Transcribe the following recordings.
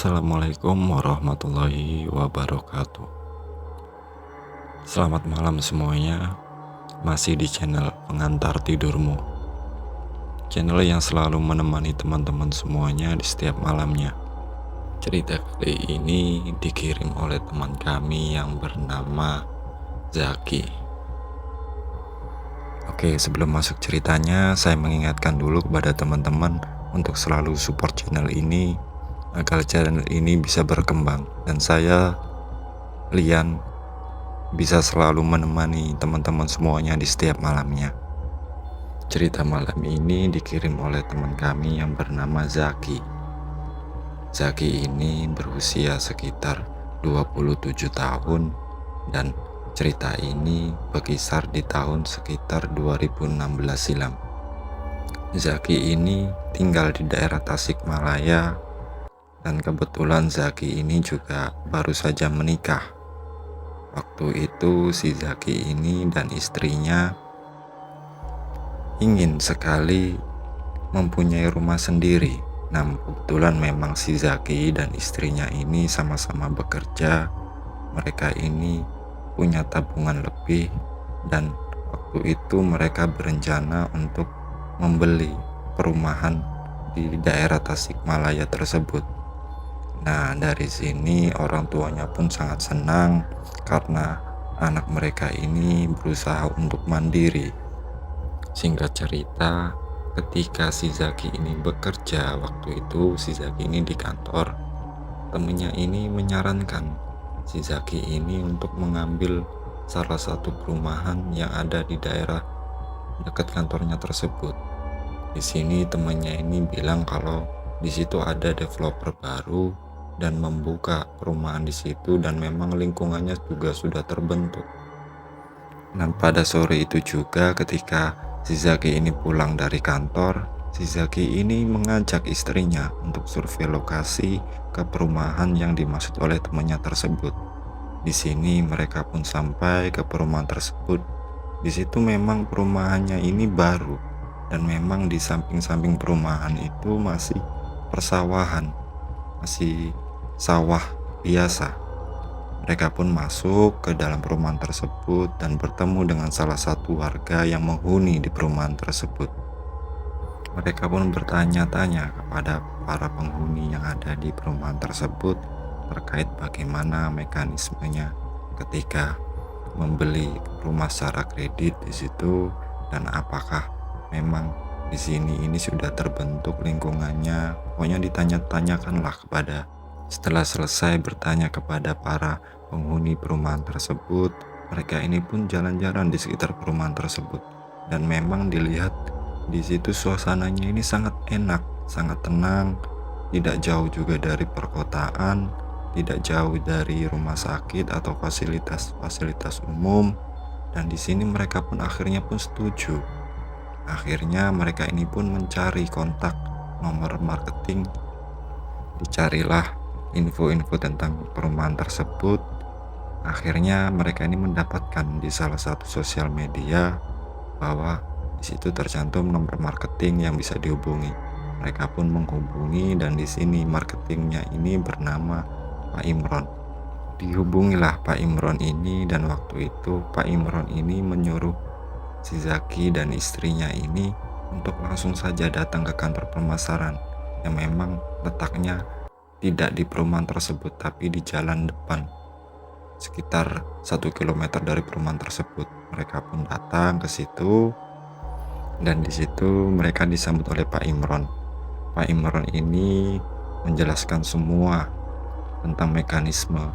Assalamualaikum warahmatullahi wabarakatuh. Selamat malam semuanya. Masih di channel Pengantar Tidurmu, channel yang selalu menemani teman-teman semuanya di setiap malamnya. Cerita kali ini dikirim oleh teman kami yang bernama Zaki. Oke, sebelum masuk ceritanya, saya mengingatkan dulu kepada teman-teman untuk selalu support channel ini agar channel ini bisa berkembang dan saya, Lian, bisa selalu menemani teman-teman semuanya di setiap malamnya. Cerita malam ini dikirim oleh teman kami yang bernama Zaki. Zaki ini berusia sekitar 27 tahun dan cerita ini berkisar di tahun sekitar 2016 silam. Zaki ini tinggal di daerah Tasikmalaya dan kebetulan Zaki ini juga baru saja menikah. Waktu itu si Zaki ini dan istrinya ingin sekali mempunyai rumah sendiri. Nah, kebetulan memang si Zaki dan istrinya ini sama-sama bekerja. Mereka ini punya tabungan lebih dan waktu itu mereka berencana untuk membeli perumahan di daerah Tasikmalaya tersebut. Nah, dari sini orang tuanya pun sangat senang karena anak mereka ini berusaha untuk mandiri. Singkat cerita, ketika si Zaki ini bekerja, waktu itu si Zaki ini di kantor, temennya ini menyarankan si Zaki ini untuk mengambil salah satu perumahan yang ada di daerah dekat kantornya tersebut. Di sini temennya ini bilang kalau di situ ada developer baru dan membuka perumahan di situ dan memang lingkungannya juga sudah terbentuk. Nah, pada sore itu juga ketika si Zaki ini pulang dari kantor, si Zaki ini mengajak istrinya untuk survei lokasi ke perumahan yang dimaksud oleh temannya tersebut. Di sini mereka pun sampai ke perumahan tersebut. Di situ memang perumahannya ini baru dan memang di samping-samping perumahan itu masih persawahan, masih sawah biasa. Mereka pun masuk ke dalam perumahan tersebut dan bertemu dengan salah satu warga yang menghuni di perumahan tersebut. Mereka pun bertanya-tanya kepada para penghuni yang ada di perumahan tersebut terkait bagaimana mekanismenya ketika membeli rumah secara kredit di situ dan apakah memang di sini ini sudah terbentuk lingkungannya. Pokoknya ditanya-tanyakanlah kepada. Setelah selesai bertanya kepada para penghuni perumahan tersebut, mereka ini pun jalan-jalan di sekitar perumahan tersebut dan memang dilihat di situ suasananya ini sangat enak, sangat tenang, tidak jauh juga dari perkotaan, tidak jauh dari rumah sakit atau fasilitas umum. Dan di sini mereka pun akhirnya pun setuju. Akhirnya mereka ini pun mencari kontak nomor marketing. Dicarilah info-info tentang perumahan tersebut. Akhirnya mereka ini mendapatkan di salah satu sosial media bahwa di situ tercantum nomor marketing yang bisa dihubungi. Mereka pun menghubungi dan di sini marketingnya ini bernama Pak Imron. Dihubungilah Pak Imron ini dan waktu itu Pak Imron ini menyuruh si Zaki dan istrinya ini untuk langsung saja datang ke kantor pemasaran yang memang letaknya tidak di perumahan tersebut tapi di jalan depan sekitar 1 km dari perumahan tersebut. Mereka pun datang ke situ dan di situ mereka disambut oleh Pak Imron. Pak Imron ini menjelaskan semua tentang mekanisme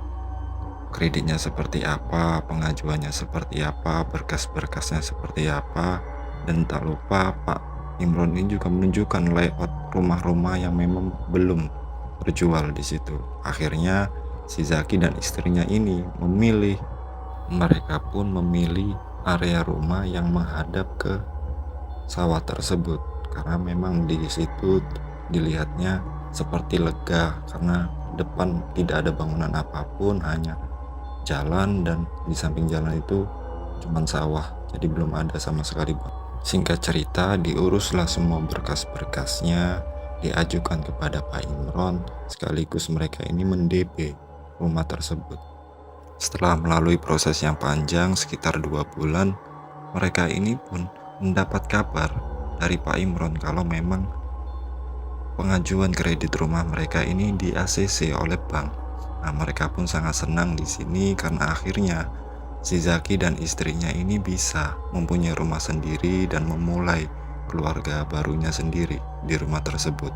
kreditnya seperti apa, pengajuannya seperti apa, berkas-berkasnya seperti apa, dan tak lupa Pak Imron ini juga menunjukkan layout rumah-rumah yang memang belum terjual di situ. Akhirnya si Zaki dan istrinya ini mereka pun memilih area rumah yang menghadap ke sawah tersebut karena memang di situ dilihatnya seperti lega karena depan tidak ada bangunan apapun, hanya jalan dan di samping jalan itu cuma sawah, jadi belum ada sama sekali. Singkat cerita, diuruslah semua berkas-berkasnya diajukan kepada Pak Imron, sekaligus mereka ini men-DP rumah tersebut. Setelah melalui proses yang panjang sekitar 2 bulan, mereka ini pun mendapat kabar dari Pak Imron kalau memang pengajuan kredit rumah mereka ini di ACC oleh bank. Nah, mereka pun sangat senang di sini karena akhirnya si Zaki dan istrinya ini bisa mempunyai rumah sendiri dan memulai keluarga barunya sendiri di rumah tersebut.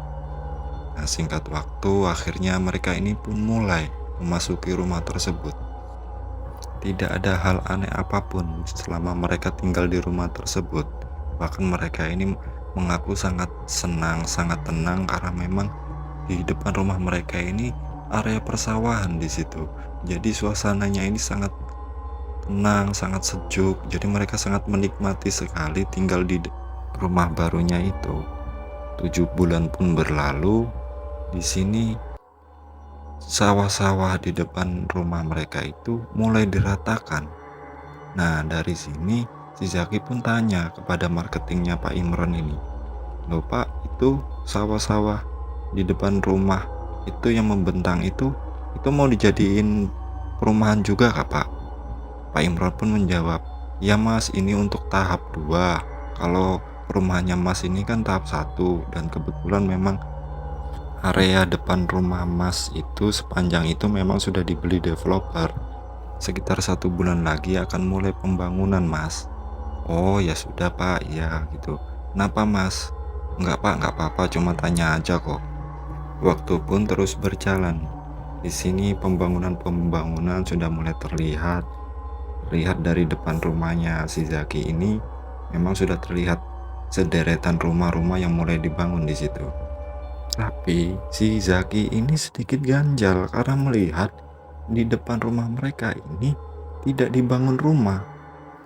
Nah, singkat waktu akhirnya mereka ini pun mulai memasuki rumah tersebut. Tidak ada hal aneh apapun selama mereka tinggal di rumah tersebut. Bahkan mereka ini mengaku sangat senang, sangat tenang karena memang di depan rumah mereka ini area persawahan di situ. Jadi suasananya ini sangat tenang, sangat sejuk. Jadi mereka sangat menikmati sekali tinggal di rumah barunya itu. 7 bulan pun berlalu. Di sini sawah-sawah di depan rumah mereka itu mulai diratakan. Nah, dari sini si Zaki pun tanya kepada marketingnya Pak Imron ini, "Loh Pak, itu sawah-sawah di depan rumah itu yang membentang itu mau dijadiin perumahan juga kah Pak?" Pak Imron pun menjawab, "Ya Mas, ini untuk tahap 2. Kalau perumahannya Mas ini kan tahap 1 dan kebetulan memang area depan rumah Mas itu sepanjang itu memang sudah dibeli developer. Sekitar 1 bulan lagi akan mulai pembangunan Mas." "Oh ya sudah Pak, ya gitu. Kenapa Mas?" "Enggak Pak, enggak apa-apa, cuma tanya aja kok." Waktu pun terus berjalan. Di sini pembangunan sudah mulai terlihat. Lihat dari depan rumahnya si Zaki ini memang sudah terlihat sederetan rumah-rumah yang mulai dibangun di situ. Tapi si Zaki ini sedikit ganjal karena melihat di depan rumah mereka ini tidak dibangun rumah.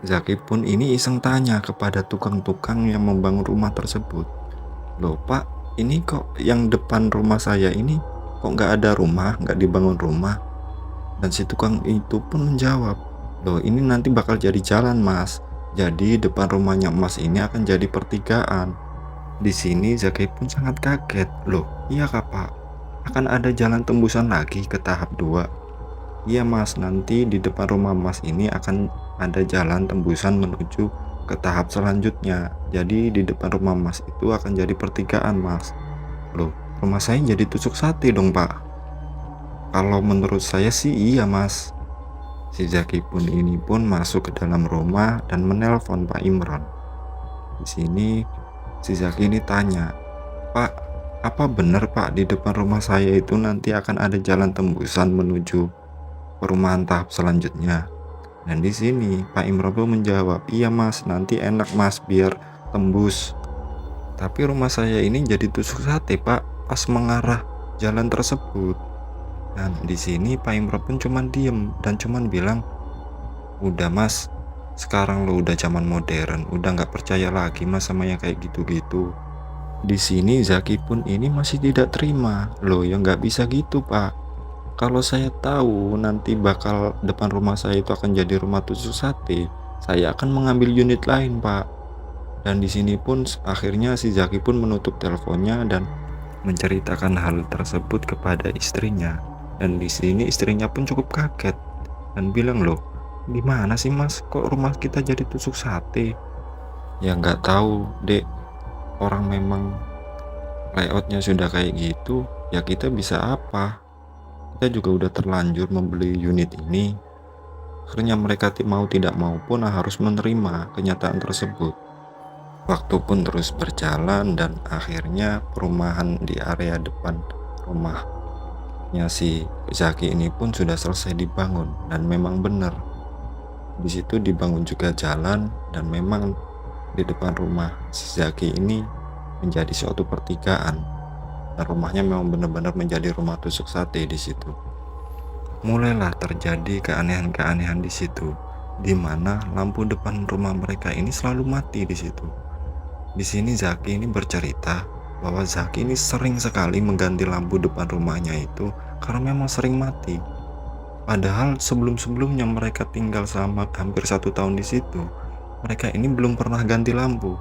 Zaki pun ini iseng tanya kepada tukang-tukang yang membangun rumah tersebut, "Loh Pak, ini kok yang depan rumah saya ini kok nggak ada rumah, nggak dibangun rumah?" Dan si tukang itu pun menjawab, "Loh ini nanti bakal jadi jalan Mas. Jadi depan rumahnya Mas ini akan jadi pertigaan." Di sini Zaki pun sangat kaget. "Loh, iya kah Pak? Akan ada jalan tembusan lagi ke tahap 2?" "Iya Mas, nanti di depan rumah Mas ini akan ada jalan tembusan menuju ke tahap selanjutnya. Jadi di depan rumah Mas itu akan jadi pertigaan Mas." "Loh, rumah saya jadi tusuk sate dong Pak?" "Kalau menurut saya sih iya Mas." Si Zaki pun ini pun masuk ke dalam rumah dan menelpon Pak Imron. Di sini si Zaki ini tanya, "Pak, apa benar Pak di depan rumah saya itu nanti akan ada jalan tembusan menuju perumahan tahap selanjutnya?" Dan di sini Pak Imron pun menjawab, "Iya Mas, nanti enak Mas biar tembus. Tapi rumah saya ini jadi tusuk sate Pak pas mengarah jalan tersebut." Dan di sini Pak Imron pun cuman diem dan cuman bilang, "Udah Mas, sekarang lo udah zaman modern, udah nggak percaya lagi Mas sama yang kayak gitu-gitu." Di sini Zaki pun ini masih tidak terima. "Loh ya nggak bisa gitu Pak. Kalau saya tahu nanti bakal depan rumah saya itu akan jadi rumah tusuk sate, saya akan mengambil unit lain Pak." Dan di sini pun akhirnya si Zaki pun menutup teleponnya dan menceritakan hal tersebut kepada istrinya. Dan di sini istrinya pun cukup kaget dan bilang, "Loh, gimana sih Mas? Kok rumah kita jadi tusuk sate?" "Ya nggak tahu Dek, orang memang layoutnya sudah kayak gitu, ya kita bisa apa? Kita juga udah terlanjur membeli unit ini." Akhirnya mereka mau tidak mau pun harus menerima kenyataan tersebut. Waktu pun terus berjalan dan akhirnya perumahan di area depan rumahnya si Zaki ini pun sudah selesai dibangun dan memang benar. Di situ dibangun juga jalan dan memang di depan rumah si Zaki ini menjadi suatu pertigaan. Dan rumahnya memang benar-benar menjadi rumah tusuk sate di situ. Mulailah terjadi keanehan-keanehan di situ, di mana lampu depan rumah mereka ini selalu mati di situ. Di sini Zaki ini bercerita bahwa Zaki ini sering sekali mengganti lampu depan rumahnya itu karena memang sering mati. Padahal sebelum-sebelumnya mereka tinggal selama hampir 1 tahun di situ, mereka ini belum pernah ganti lampu.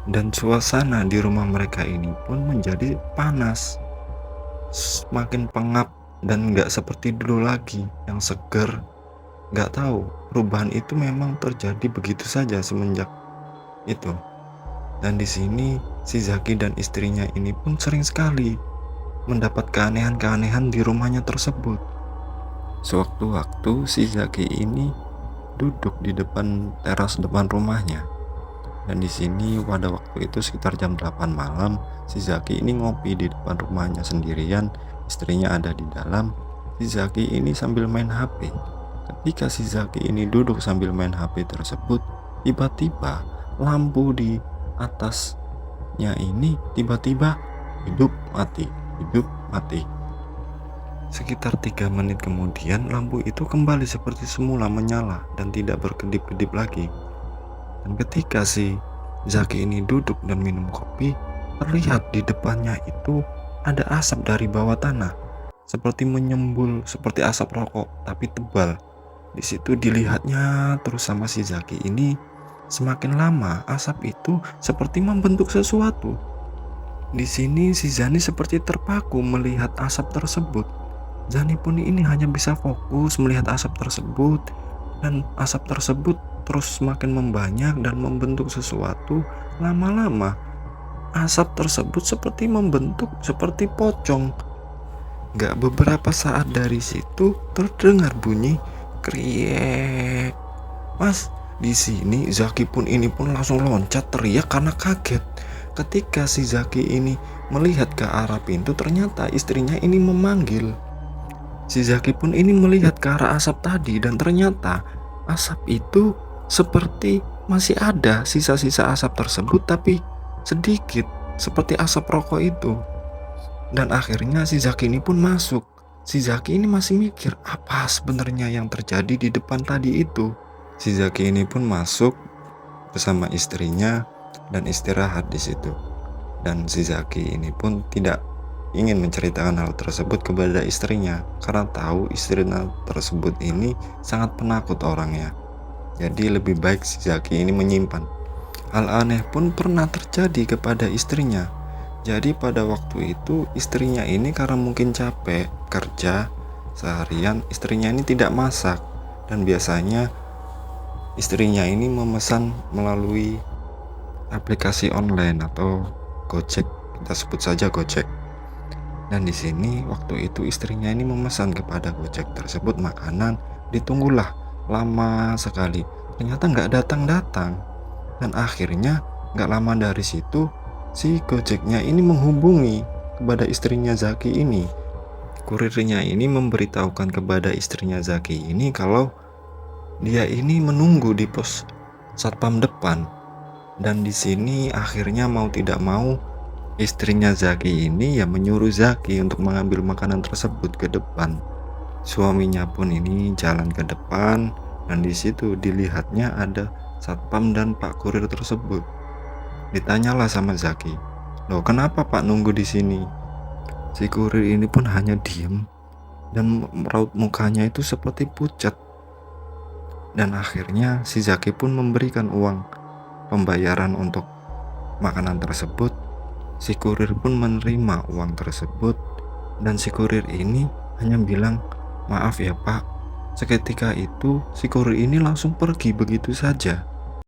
Dan suasana di rumah mereka ini pun menjadi panas, semakin pengap dan nggak seperti dulu lagi yang seger. Nggak tahu, perubahan itu memang terjadi begitu saja semenjak itu. Dan di sini si Zaki dan istrinya ini pun sering sekali mendapat keanehan-keanehan di rumahnya tersebut. Sewaktu-waktu si Zaki ini duduk di depan teras depan rumahnya. Dan di sini pada waktu itu sekitar jam 8 malam, si Zaki ini ngopi di depan rumahnya sendirian, istrinya ada di dalam. Si Zaki ini sambil main HP. Ketika si Zaki ini duduk sambil main HP tersebut, tiba-tiba lampu di atasnya ini tiba-tiba hidup mati, hidup mati. Sekitar 3 menit kemudian lampu itu kembali seperti semula menyala dan tidak berkedip-kedip lagi. Dan ketika si Zaki ini duduk dan minum kopi, terlihat di depannya itu ada asap dari bawah tanah, seperti menyembul, seperti asap rokok, tapi tebal. Di situ dilihatnya terus sama si Zaki ini, semakin lama asap itu seperti membentuk sesuatu. Di sini si Zani seperti terpaku melihat asap tersebut. Zani pun ini hanya bisa fokus melihat asap tersebut, dan asap tersebut terus semakin membanyak dan membentuk sesuatu. Lama-lama asap tersebut seperti membentuk seperti pocong. Gak beberapa saat dari situ terdengar bunyi kriek. Mas, di sini Zaki pun ini pun langsung loncat teriak karena kaget. Ketika si Zaki ini melihat ke arah pintu, ternyata istrinya ini memanggil. Si Zaki pun ini melihat ke arah asap tadi, dan ternyata asap itu seperti masih ada sisa-sisa asap tersebut, tapi sedikit seperti asap rokok itu. Dan akhirnya si Zaki ini pun masuk. Si Zaki ini masih mikir apa sebenarnya yang terjadi di depan tadi itu. Si Zaki ini pun masuk bersama istrinya dan istirahat di situ. Dan si Zaki ini pun tidak ingin menceritakan hal tersebut kepada istrinya karena tahu istrinya tersebut ini sangat penakut orangnya. Jadi lebih baik si Zaki ini menyimpan. Hal aneh pun pernah terjadi kepada istrinya. Jadi pada waktu itu istrinya ini karena mungkin capek kerja seharian, istrinya ini tidak masak. Dan biasanya istrinya ini memesan melalui aplikasi online atau Gojek, kita sebut saja Gojek. Dan di sini waktu itu istrinya ini memesan kepada Gojek tersebut makanan, ditunggulah lama sekali. Ternyata nggak datang-datang. Dan akhirnya nggak lama dari situ si Gojeknya ini menghubungi kepada istrinya Zaki ini. Kurirnya ini memberitahukan kepada istrinya Zaki ini kalau dia ini menunggu di pos satpam depan. Dan di sini akhirnya mau tidak mau istrinya Zaki ini ya menyuruh Zaki untuk mengambil makanan tersebut ke depan. Suaminya pun ini jalan ke depan, dan di situ dilihatnya ada satpam dan Pak Kurir tersebut. Ditanyalah sama Zaki, "Loh, kenapa Pak nunggu di sini?" Si kurir ini pun hanya diem dan raut mukanya itu seperti pucat. Dan akhirnya si Zaki pun memberikan uang pembayaran untuk makanan tersebut. Si kurir pun menerima uang tersebut, dan si kurir ini hanya bilang, "Maaf ya Pak." Seketika itu si kurir ini langsung pergi begitu saja.